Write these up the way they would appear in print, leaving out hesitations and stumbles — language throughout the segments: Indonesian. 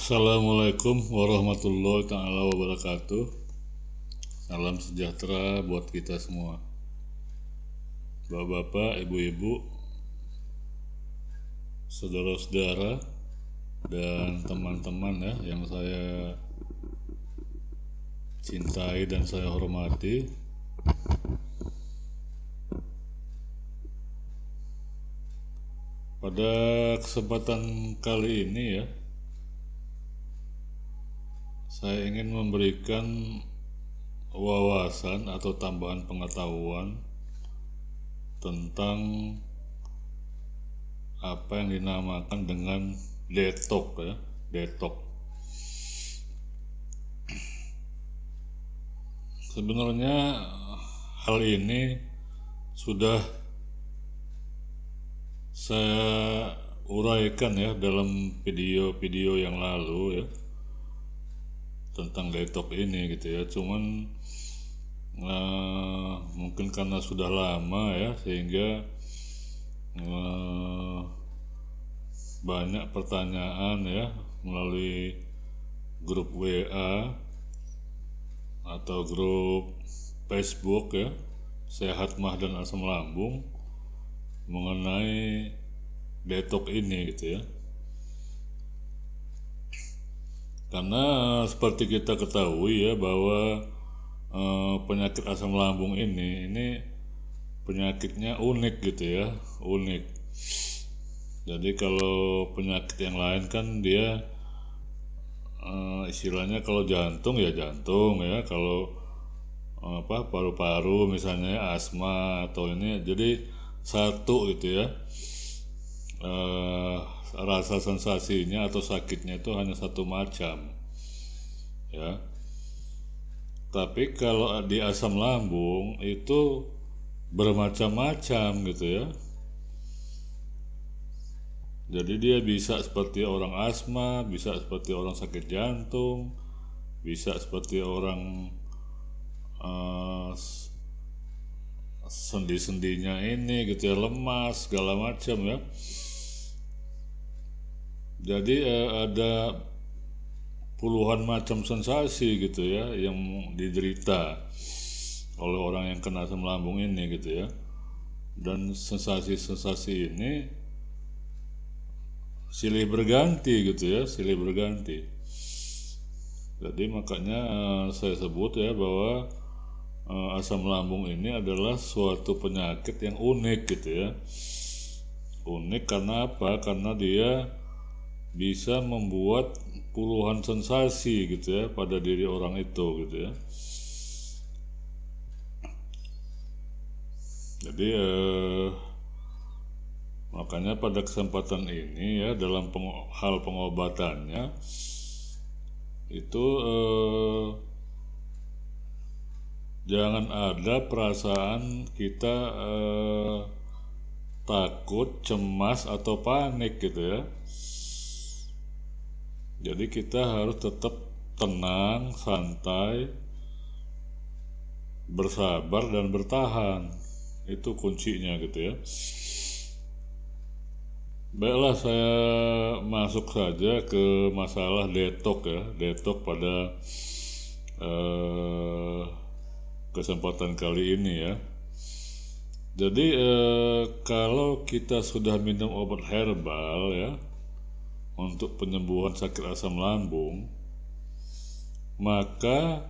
Assalamualaikum warahmatullahi ta'ala wabarakatuh. Salam sejahtera buat kita semua, bapak-bapak, ibu-ibu, saudara-saudara, dan teman-teman ya yang saya cintai dan saya hormati. Pada kesempatan kali ini ya, saya ingin memberikan wawasan atau tambahan pengetahuan tentang apa yang dinamakan dengan detox ya, detox. Sebenarnya hal ini sudah saya uraikan ya dalam video-video yang lalu ya tentang detox ini gitu ya. Cuman mungkin karena sudah lama ya sehingga banyak pertanyaan ya melalui grup WA atau grup Facebook ya, Sehat Mah dan Asam Lambung, mengenai detox ini gitu ya. Karena seperti kita ketahui ya bahwa penyakit asam lambung ini penyakitnya unik gitu ya, unik. Jadi kalau penyakit yang lain kan dia istilahnya kalau jantung ya jantung ya, kalau paru-paru misalnya asma atau ini, jadi satu gitu ya. Rasa sensasinya atau sakitnya itu hanya satu macam ya. Tapi kalau di asam lambung itu bermacam-macam gitu ya. Jadi dia bisa seperti orang asma, bisa seperti orang sakit jantung, bisa seperti orang sendi-sendinya ini gitu ya, lemas segala macam ya. Jadi ada puluhan macam sensasi gitu ya yang diderita oleh orang yang kena asam lambung ini gitu ya. Dan sensasi-sensasi ini silih berganti gitu ya, silih berganti. Jadi makanya saya sebut ya bahwa asam lambung ini adalah suatu penyakit yang unik gitu ya. Unik karena apa? Karena dia bisa membuat puluhan sensasi gitu ya pada diri orang itu gitu ya. Jadi makanya pada kesempatan ini ya dalam hal pengobatannya itu jangan ada perasaan kita takut, cemas atau panik gitu ya. Jadi kita harus tetap tenang, santai, bersabar dan bertahan. Itu kuncinya gitu ya. Baiklah, saya masuk saja ke masalah detox ya. Detox pada kesempatan kali ini ya. Jadi kalau kita sudah minum obat herbal ya untuk penyembuhan sakit asam lambung, maka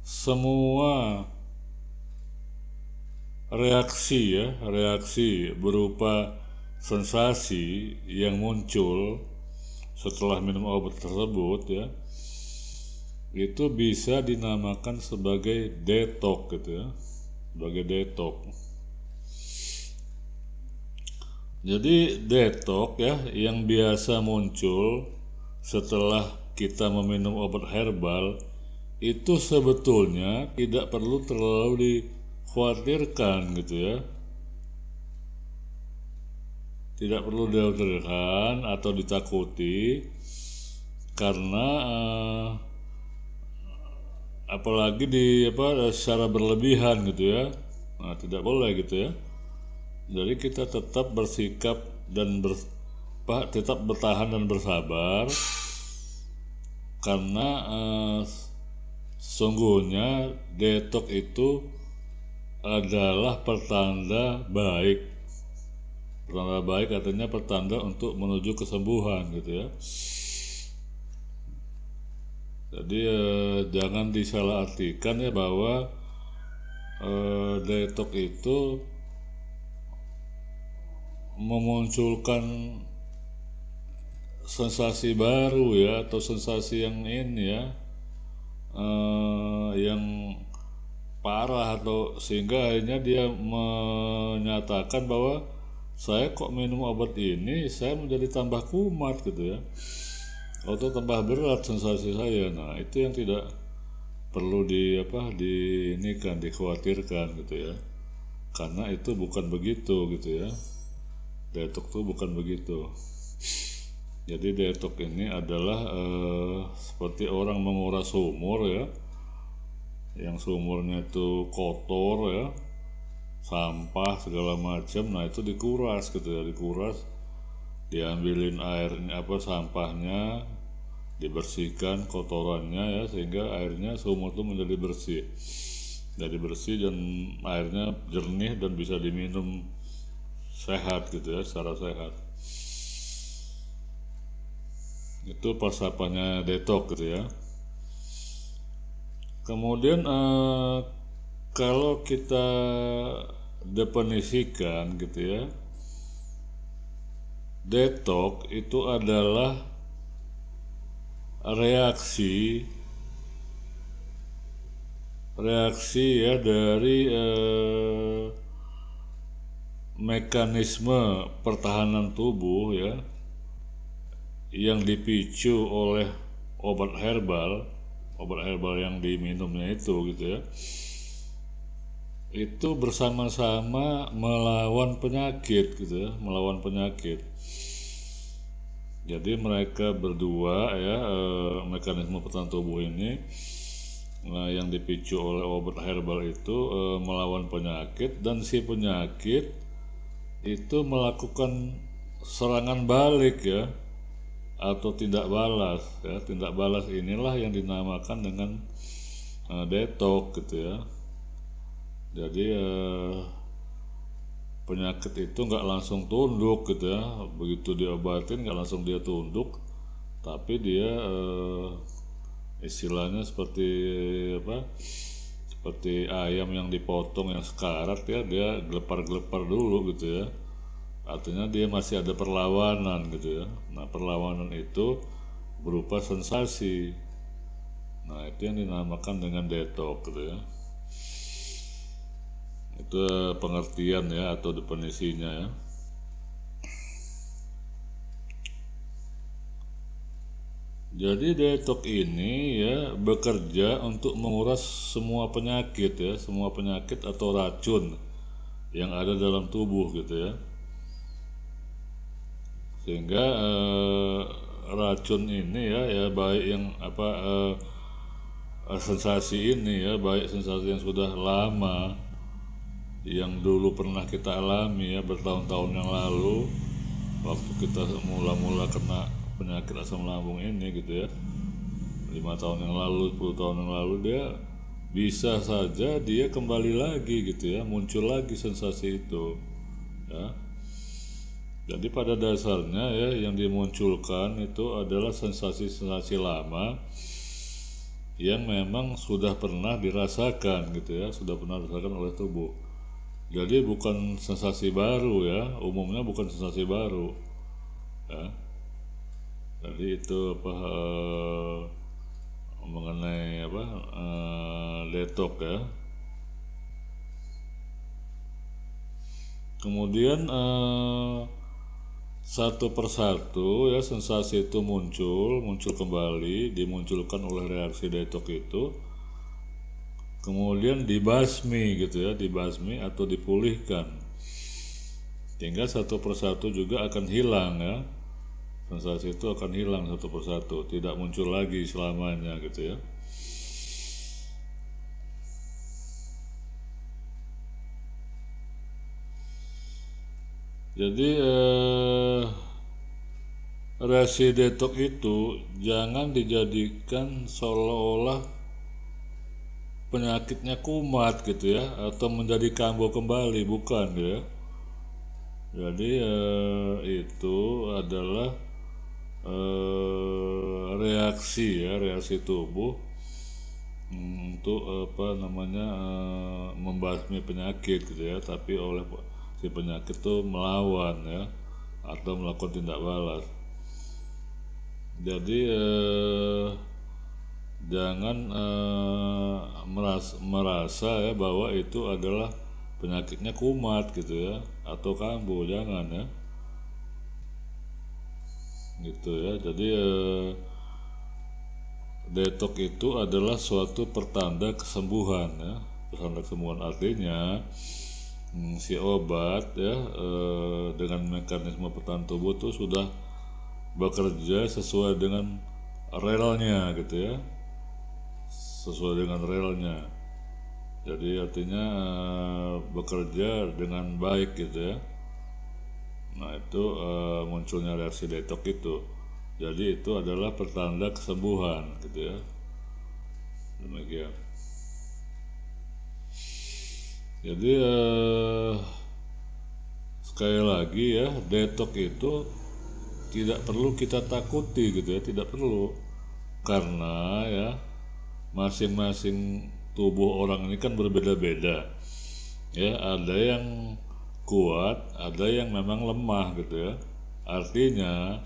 semua reaksi berupa sensasi yang muncul setelah minum obat tersebut ya, itu bisa dinamakan sebagai detox gitu ya, sebagai detox. Jadi detox ya yang biasa muncul setelah kita meminum obat herbal itu sebetulnya tidak perlu terlalu dikhawatirkan gitu ya. Tidak perlu dikhawatirkan atau ditakuti karena apalagi secara berlebihan gitu ya. Nah, tidak boleh gitu ya. Jadi kita tetap bersikap dan tetap bertahan dan bersabar karena sesungguhnya detox itu adalah pertanda baik. Pertanda baik artinya pertanda untuk menuju kesembuhan gitu ya. Jadi jangan disalahartikan ya bahwa detox itu memunculkan sensasi baru ya, atau sensasi yang ini ya, yang parah, atau sehingga akhirnya dia menyatakan bahwa saya kok minum obat ini saya menjadi tambah kumat gitu ya, atau tambah berat sensasi saya. Nah itu yang tidak perlu dikhawatirkan gitu ya, karena itu bukan begitu gitu ya. Detox itu bukan begitu. Jadi detox ini adalah seperti orang menguras sumur ya, yang sumurnya itu kotor ya, sampah segala macam. Nah itu dikuras gitu ya, dikuras, diambilin airnya sampahnya, dibersihkan kotorannya ya, sehingga airnya sumur itu menjadi bersih, dan airnya jernih dan bisa diminum sehat gitu ya, secara sehat. Itu falsafahnya detox gitu ya. Kemudian kalau kita definisikan gitu ya, detox itu adalah reaksi ya dari mekanisme pertahanan tubuh ya, yang dipicu oleh obat herbal yang diminumnya itu gitu ya, itu bersama-sama melawan penyakit gitu ya, melawan penyakit. Jadi mereka berdua ya, mekanisme pertahanan tubuh ini yang dipicu oleh obat herbal itu melawan penyakit, dan si penyakit itu melakukan serangan balik ya, atau tindak balas ya. Tindak balas inilah yang dinamakan dengan detox gitu ya. Jadi penyakit itu nggak langsung tunduk gitu ya, begitu diobatin nggak langsung dia tunduk, tapi dia istilahnya seperti ayam yang dipotong yang sekarat ya, dia gelepar-gelepar dulu gitu ya, artinya dia masih ada perlawanan gitu ya. Nah perlawanan itu berupa sensasi. Nah itu yang dinamakan dengan detox gitu ya. Itu pengertian ya, atau definisinya ya. Jadi detox ini ya bekerja untuk menguras semua penyakit ya, semua penyakit atau racun yang ada dalam tubuh gitu ya. Sehingga racun ini ya baik yang sensasi ini ya, baik sensasi yang sudah lama, yang dulu pernah kita alami ya bertahun-tahun yang lalu, waktu kita mula-mula kena penyakit asam lambung ini gitu ya, 5 tahun yang lalu, 10 tahun yang lalu, dia bisa saja dia kembali lagi gitu ya, muncul lagi sensasi itu ya. Jadi pada dasarnya ya yang dimunculkan itu adalah sensasi-sensasi lama yang memang sudah pernah dirasakan gitu ya, sudah pernah dirasakan oleh tubuh. Jadi bukan sensasi baru ya, umumnya bukan sensasi baru ya. Jadi itu mengenai detox ya. Kemudian satu persatu ya sensasi itu muncul kembali, dimunculkan oleh reaksi detox itu, kemudian dibasmi gitu ya, dibasmi atau dipulihkan, sehingga satu persatu juga akan hilang ya. Sensasi itu akan hilang satu persatu, tidak muncul lagi selamanya gitu ya. Jadi reaksi detox itu jangan dijadikan seolah-olah penyakitnya kumat gitu ya, atau menjadi kambuh kembali, bukan ya. Jadi itu adalah reaksi tubuh untuk membasmi penyakit gitu ya, tapi oleh si penyakit itu melawan ya, atau melakukan tindak balas. Jadi jangan merasa ya bahwa itu adalah penyakitnya kumat gitu ya, atau kambuh, jangan ya, gitu ya. Jadi detox itu adalah suatu pertanda kesembuhan ya. Pertanda kesembuhan artinya si obat ya dengan mekanisme pertahanan tubuh itu sudah bekerja sesuai dengan relnya gitu ya, sesuai dengan relnya. Jadi artinya bekerja dengan baik gitu ya. Nah itu munculnya reaksi detox itu. Jadi itu adalah pertanda kesembuhan gitu ya. Demikian. Jadi sekali lagi ya, detox itu tidak perlu kita takuti gitu ya, tidak perlu, karena ya masing-masing tubuh orang ini kan berbeda-beda ya, ada yang kuat, ada yang memang lemah gitu ya. Artinya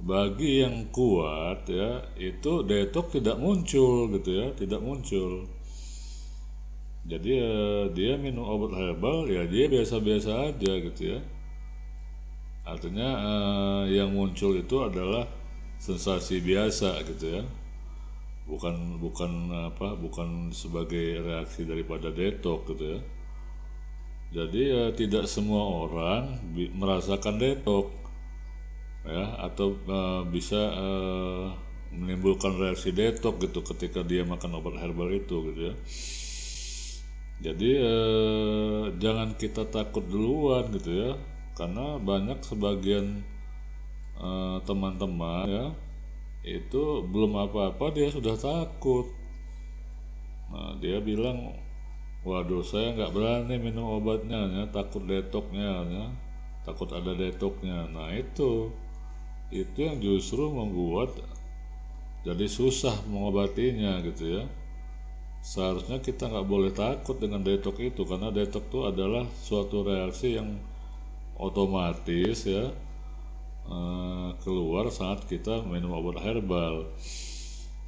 bagi yang kuat ya, itu detox tidak muncul gitu ya, tidak muncul. Jadi dia minum obat herbal ya, dia biasa-biasa aja gitu ya. Artinya yang muncul itu adalah sensasi biasa gitu ya, bukan sebagai reaksi daripada detox gitu ya. Jadi tidak semua orang merasakan detox ya, atau bisa menimbulkan reaksi detox gitu ketika dia makan obat herbal itu gitu ya. Jadi jangan kita takut duluan gitu ya, karena banyak sebagian teman-teman ya itu belum apa-apa dia sudah takut. Nah dia bilang, waduh saya nggak berani minum obatnya ya, takut detoxnya ya, takut ada detoxnya. Nah itu yang justru membuat jadi susah mengobatinya gitu ya. Seharusnya kita nggak boleh takut dengan detox itu, karena detox itu adalah suatu reaksi yang otomatis ya keluar saat kita minum obat herbal.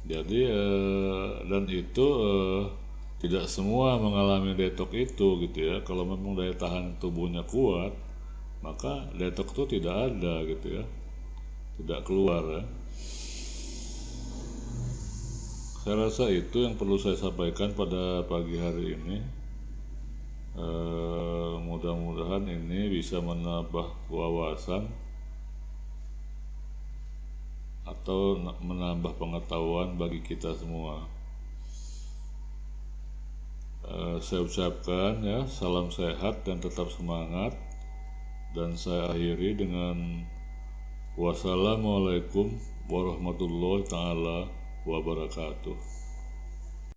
Jadi dan itu tidak semua mengalami detox itu gitu ya. Kalau memang daya tahan tubuhnya kuat, maka detox itu tidak ada gitu ya, tidak keluar ya. Saya rasa itu yang perlu saya sampaikan pada pagi hari ini. Mudah-mudahan ini bisa menambah wawasan atau menambah pengetahuan bagi kita semua. Saya ucapkan ya, salam sehat dan tetap semangat, dan saya akhiri dengan wassalamualaikum warahmatullahi taala wabarakatuh.